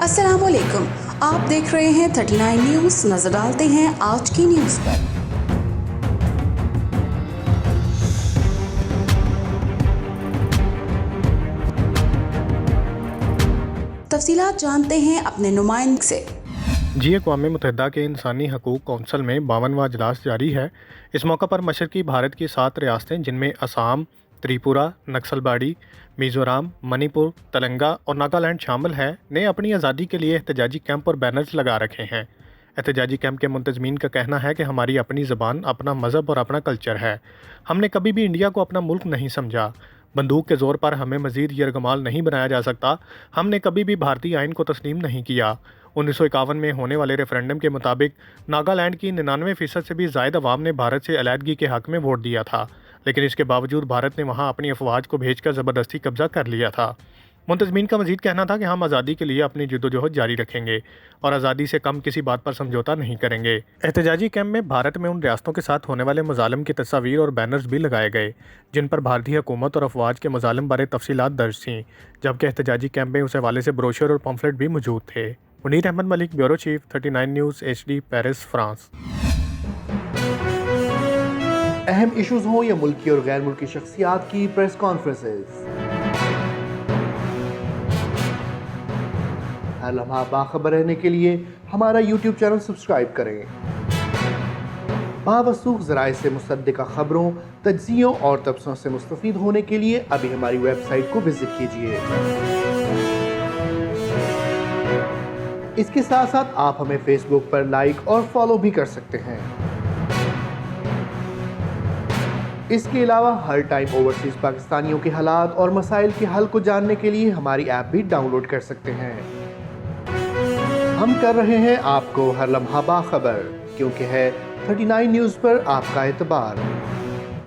अस्सलाम वालेकुम, आप देख रहे हैं 39 न्यूज़। नजर डालते हैं आज की न्यूज़ पर। तफसीलात जानते हैं अपने नुमाइंदे से। जी अक़वाम मुत्तहिदा के इंसानी हकूक़ कौंसल में 52वां अजलास जारी है। इस मौका पर मशरक़ी भारत की 7 रियासतें जिनमें असम, त्रिपुरा, नक्सलबाड़ी, मिज़ोरम, मणिपुर, तेलंगाना और नागालैंड शामिल है ने अपनी आज़ादी के लिए एहतजाजी कैंप और बैनर्स लगा रखे हैं। एहतजाजी कैंप के मुंतज़मीन का कहना है कि हमारी अपनी ज़बान, अपना मज़हब और अपना कल्चर है। हमने कभी भी इंडिया को अपना मुल्क नहीं समझा। बंदूक के ज़ोर पर हमें मज़ीद यरगमाल नहीं बनाया जा सकता। हमने कभी भी भारतीय आइन को तस्लीम नहीं किया। 1951 में होने वाले रेफरेंडम के मुताबिक नागालैंड की 99% से भी ज़ायद अवाम ने भारत से अलहदगी के हक़ में वोट दिया था, लेकिन इसके बावजूद भारत ने वहां अपनी अफवाज को भेजकर ज़बरदस्ती कब्ज़ा कर लिया था। मुंतज़मीन का मज़ीद कहना था कि हम आज़ादी के लिए अपनी जद्दोजहद जारी रखेंगे और आज़ादी से कम किसी बात पर समझौता नहीं करेंगे। एहतजाजी कैंप में भारत में उन रियासतों के साथ होने वाले मज़ालिम की तस्वीर और बैनर्स भी लगाए गए जिन पर भारतीय हुकूमत और अफवाज के मज़ालिम बारे तफसीलात दर्ज थीं, जबकि एहतजाजी कैंप में उस हवाले से ब्रोशर और पम्फलेट भी मौजूद थे। Munir Ahmed Malik, bureau chief, 39 news HD, Paris, France. अहम इश्यूज हों या मुल्की और गैर मुल्की शख्सियात की प्रेस कॉन्फ्रेंसेस, हर लम्हा बाखबर रहने के लिए हमारा YouTube चैनल सब्सक्राइब करें। बावसूख ज़राए से मुसद्दिक़ा खबरों, तज्ज़ियों और तबसरों से मुस्तफ़ीद होने के लिए अभी हमारी वेबसाइट को विजिट कीजिए। इसके साथ साथ आप हमें फेसबुक पर लाइक और फॉलो भी कर सकते हैं। इसके अलावा हर टाइम ओवरसीज़ पाकिस्तानियों के हालात और मसाइल के हल को जानने के लिए हमारी ऐप भी डाउनलोड कर सकते हैं। हम कर रहे हैं आपको हर लम्हा बाखबर, क्योंकि है 39 न्यूज़ पर आपका एतबार।